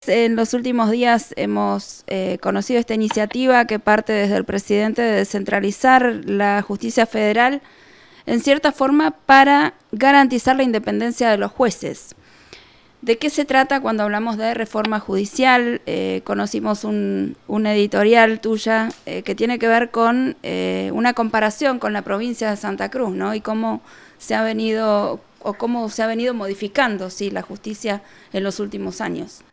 en los últimos días hemos conocido esta iniciativa que parte desde el presidente de descentralizar la justicia federal en cierta forma para garantizar la independencia de los jueces. ¿De qué se trata cuando hablamos de reforma judicial? Conocimos un editorial tuya que tiene que ver con una comparación con la provincia de Santa Cruz, ¿no? Y cómo se ha venido modificando, sí, la justicia en los últimos años.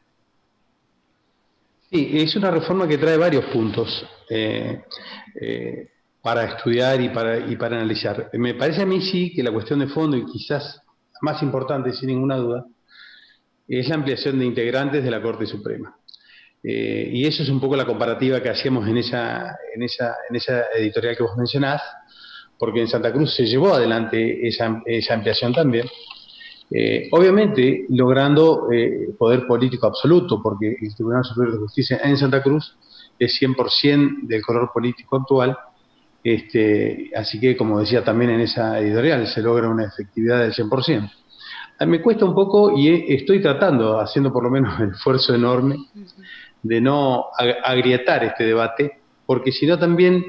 Sí, es una reforma que trae varios puntos para estudiar y para analizar. Me parece a mí sí que la cuestión de fondo, y quizás la más importante, sin ninguna duda, es la ampliación de integrantes de la Corte Suprema. Y eso es un poco la comparativa que hacíamos en esa editorial que vos mencionás, porque en Santa Cruz se llevó adelante esa ampliación también. Obviamente logrando poder político absoluto, porque el Tribunal Superior de Justicia en Santa Cruz es 100% del color político actual, así que, como decía también en esa editorial, se logra una efectividad del 100%. A mí me cuesta un poco y estoy tratando, haciendo por lo menos el esfuerzo enorme, de no agrietar este debate, porque si no también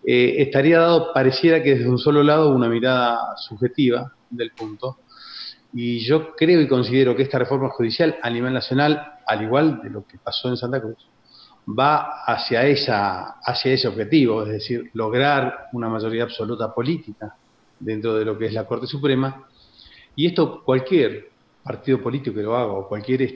estaría dado, pareciera que desde un solo lado, una mirada subjetiva del punto. Y yo creo y considero que esta reforma judicial a nivel nacional, al igual de lo que pasó en Santa Cruz, va hacia ese objetivo, es decir, lograr una mayoría absoluta política dentro de lo que es la Corte Suprema. Y esto cualquier partido político que lo haga o cualquier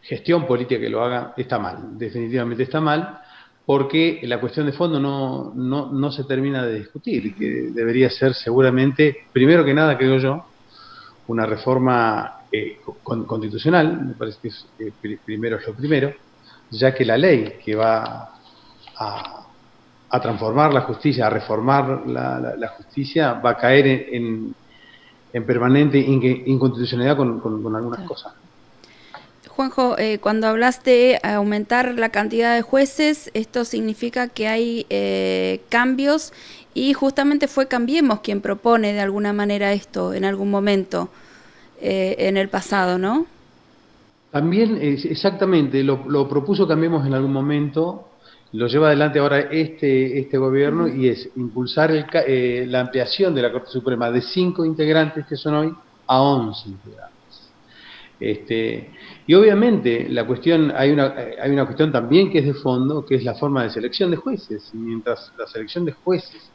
gestión política que lo haga está mal, definitivamente está mal, porque la cuestión de fondo no se termina de discutir, que debería ser seguramente, primero que nada, creo yo, una reforma constitucional, me parece que primero es lo primero, ya que la ley que va a transformar la justicia, a reformar la justicia, va a caer en permanente inconstitucionalidad con algunas cosas. Juanjo, cuando hablas de aumentar la cantidad de jueces, esto significa que hay cambios y justamente fue Cambiemos quien propone de alguna manera esto en algún momento en el pasado, ¿no? También, exactamente, lo propuso Cambiemos en algún momento, lo lleva adelante ahora este gobierno y es impulsar la ampliación de la Corte Suprema de 5 integrantes que son hoy a 11 integrantes. Y obviamente la cuestión, hay una cuestión también que es de fondo, que es la forma de selección de jueces. Y mientras la selección de jueces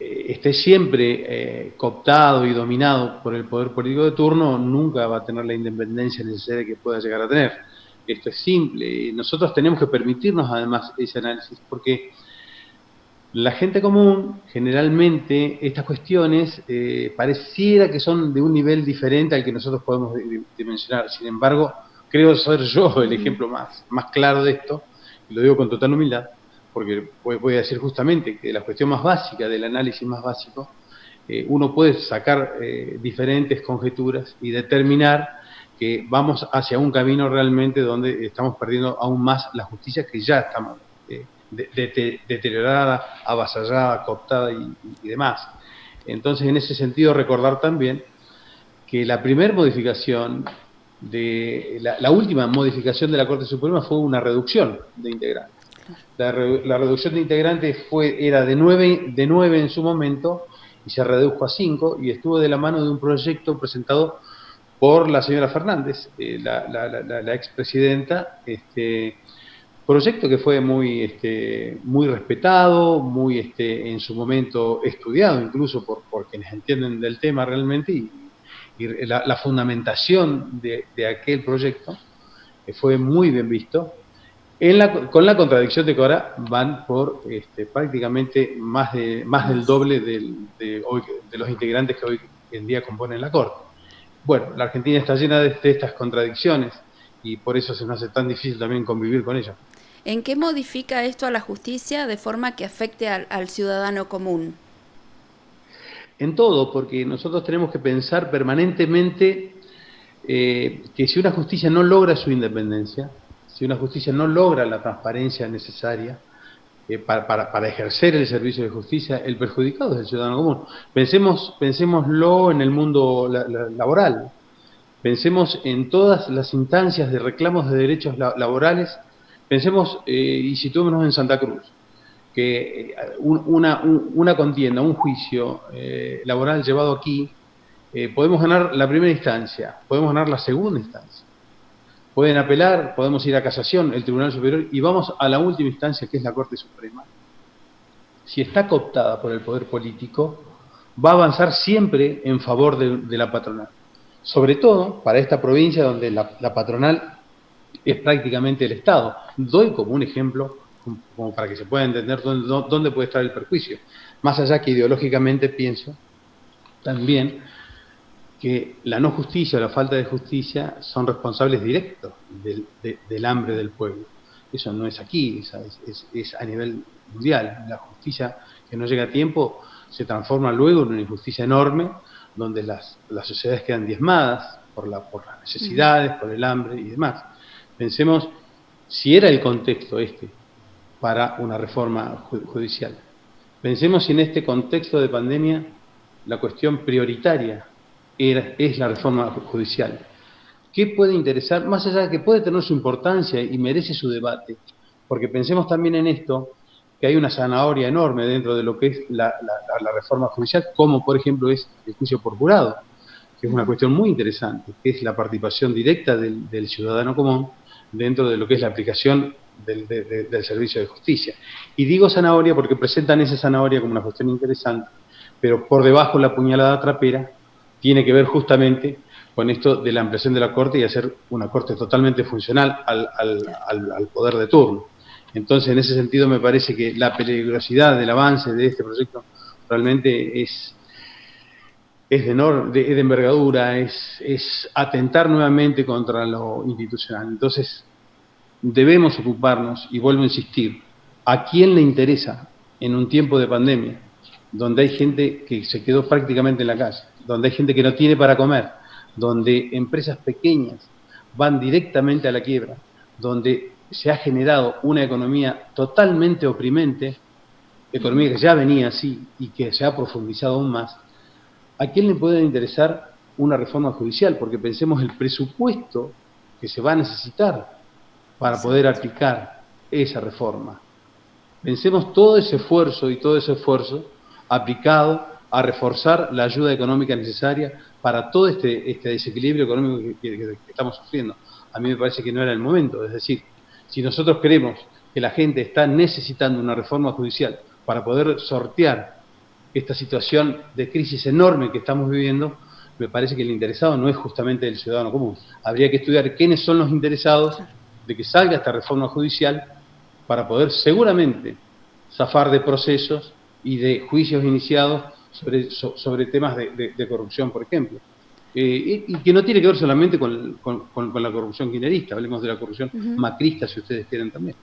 esté siempre cooptado y dominado por el poder político de turno, nunca va a tener la independencia necesaria que pueda llegar a tener. Esto es simple. Nosotros tenemos que permitirnos además ese análisis, porque la gente común, generalmente, estas cuestiones pareciera que son de un nivel diferente al que nosotros podemos dimensionar. Sin embargo, creo ser yo el ejemplo más claro de esto, y lo digo con total humildad, porque voy a decir justamente que la cuestión más básica, del análisis más básico, uno puede sacar diferentes conjeturas y determinar que vamos hacia un camino realmente donde estamos perdiendo aún más la justicia que ya estamos deteriorada, avasallada, cooptada y demás. Entonces, en ese sentido, recordar también que la primera modificación, la última modificación de la Corte Suprema fue una reducción de integrantes. La reducción de integrantes era de 9 en su momento y se redujo a 5 y estuvo de la mano de un proyecto presentado por la señora Fernández, la expresidenta, proyecto que fue muy respetado, muy en su momento estudiado incluso por quienes entienden del tema realmente, y la fundamentación de aquel proyecto fue muy bien visto, con la contradicción de que ahora van por prácticamente más del doble de los integrantes que hoy en día componen la Corte. Bueno, la Argentina está llena de estas contradicciones y por eso se nos hace tan difícil también convivir con ellas. ¿En qué modifica esto a la justicia de forma que afecte al ciudadano común? En todo, porque nosotros tenemos que pensar permanentemente que si una justicia no logra su independencia, si una justicia no logra la transparencia necesaria para ejercer el servicio de justicia, el perjudicado es el ciudadano común. Pensémoslo en el mundo laboral. Pensemos en todas las instancias de reclamos de derechos laborales. Pensemos y situémonos en Santa Cruz, que una contienda, un juicio laboral llevado aquí, podemos ganar la primera instancia, podemos ganar la segunda instancia. Pueden apelar, podemos ir a casación, el Tribunal Superior, y vamos a la última instancia, que es la Corte Suprema. Si está cooptada por el poder político, va a avanzar siempre en favor de la patronal. Sobre todo para esta provincia donde la patronal es prácticamente el Estado. Doy como un ejemplo, como para que se pueda entender dónde puede estar el perjuicio. Más allá que ideológicamente pienso también que la no justicia o la falta de justicia son responsables directos del hambre del pueblo. Eso no es aquí, es a nivel mundial. La justicia que no llega a tiempo se transforma luego en una injusticia enorme, donde las sociedades quedan diezmadas por las necesidades, por el hambre y demás. Pensemos si era el contexto para una reforma judicial. Pensemos si en este contexto de pandemia la cuestión prioritaria es la reforma judicial. ¿Qué puede interesar? Más allá de que puede tener su importancia y merece su debate, porque pensemos también en esto, que hay una zanahoria enorme dentro de lo que es la reforma judicial, como por ejemplo es el juicio por jurado, que es una cuestión muy interesante, que es la participación directa del ciudadano común dentro de lo que es la aplicación del servicio de justicia. Y digo zanahoria porque presentan esa zanahoria como una cuestión interesante, pero por debajo la puñalada trapera tiene que ver justamente con esto de la ampliación de la Corte y hacer una Corte totalmente funcional al poder de turno. Entonces, en ese sentido, me parece que la peligrosidad del avance de este proyecto realmente es de envergadura, es atentar nuevamente contra lo institucional. Entonces, debemos ocuparnos, y vuelvo a insistir, ¿a quién le interesa en un tiempo de pandemia, donde hay gente que se quedó prácticamente en la calle, donde hay gente que no tiene para comer, donde empresas pequeñas van directamente a la quiebra, donde se ha generado una economía totalmente oprimente, economía que ya venía así y que se ha profundizado aún más? ¿A quién le puede interesar una reforma judicial? Porque pensemos el presupuesto que se va a necesitar para poder aplicar esa reforma. Pensemos todo ese esfuerzo aplicado a reforzar la ayuda económica necesaria para todo este desequilibrio económico que estamos sufriendo. A mí me parece que no era el momento. Es decir, si nosotros creemos que la gente está necesitando una reforma judicial para poder sortear esta situación de crisis enorme que estamos viviendo, me parece que el interesado no es justamente el ciudadano común. Habría que estudiar quiénes son los interesados de que salga esta reforma judicial para poder seguramente zafar de procesos y de juicios iniciados sobre temas de corrupción, por ejemplo. Y que no tiene que ver solamente con la corrupción kirchnerista, hablemos de la corrupción macrista, si ustedes quieren también.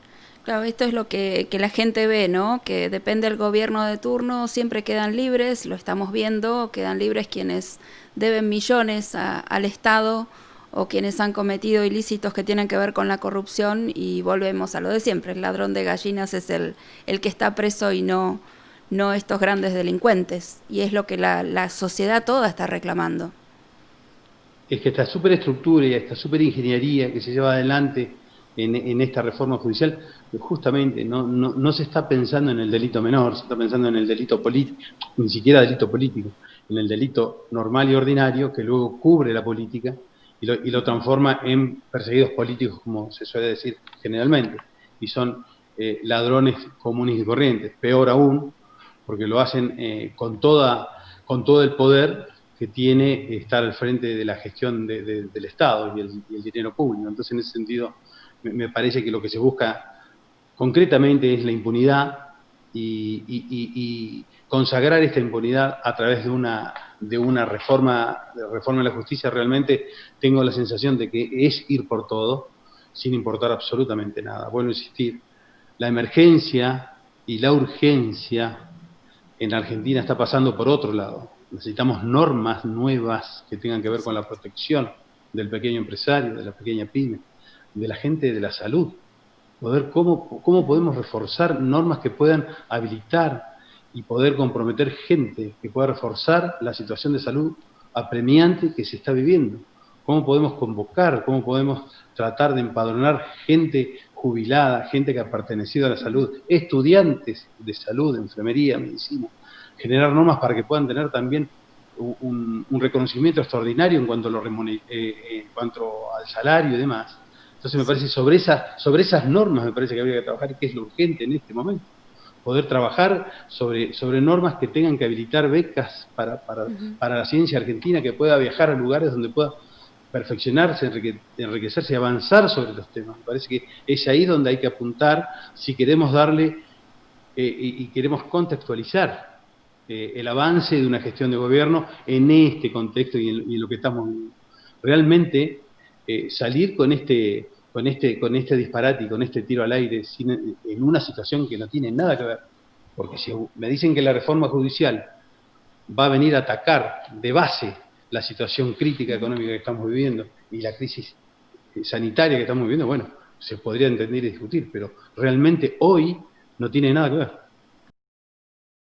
Claro, esto es lo que la gente ve, ¿no? Que depende del gobierno de turno, siempre quedan libres, lo estamos viendo, quedan libres quienes deben millones al Estado o quienes han cometido ilícitos que tienen que ver con la corrupción, y volvemos a lo de siempre, el ladrón de gallinas es el que está preso y no estos grandes delincuentes, y es lo que la sociedad toda está reclamando. Es que esta superestructura y esta superingeniería que se lleva adelante en esta reforma judicial, justamente no se está pensando en el delito menor, se está pensando en el delito político, ni siquiera delito político, en el delito normal y ordinario que luego cubre la política y lo transforma en perseguidos políticos, como se suele decir generalmente, y son ladrones comunes y corrientes. Peor aún, porque lo hacen con todo el poder que tiene estar al frente de la gestión del Estado y el dinero público. Entonces, en ese sentido, me parece que lo que se busca concretamente es la impunidad y consagrar esta impunidad a través de una reforma de la justicia. Realmente tengo la sensación de que es ir por todo sin importar absolutamente nada. Vuelvo a insistir, la emergencia y la urgencia en Argentina está pasando por otro lado. Necesitamos normas nuevas que tengan que ver con la protección del pequeño empresario, de la pequeña pyme, de la gente de la salud. Poder cómo podemos reforzar normas que puedan habilitar y poder comprometer gente, que pueda reforzar la situación de salud apremiante que se está viviendo. cómo podemos convocar, cómo podemos tratar de empadronar gente jubilada, gente que ha pertenecido a la salud, estudiantes de salud, enfermería, medicina, generar normas para que puedan tener también un reconocimiento extraordinario en cuanto al salario y demás. Entonces me parece sobre esas normas me parece que habría que trabajar, y que es lo urgente en este momento. Poder trabajar sobre normas que tengan que habilitar becas para la ciencia argentina, que pueda viajar a lugares donde pueda perfeccionarse, enriquecerse y avanzar sobre los temas. Me parece que es ahí donde hay que apuntar si queremos darle y queremos contextualizar el avance de una gestión de gobierno en este contexto y en lo que estamos viviendo. Realmente salir con este disparate y con este tiro al aire en una situación que no tiene nada que ver, porque si me dicen que la reforma judicial va a venir a atacar de base la situación crítica económica que estamos viviendo y la crisis sanitaria que estamos viviendo, bueno, se podría entender y discutir, pero realmente hoy no tiene nada que ver.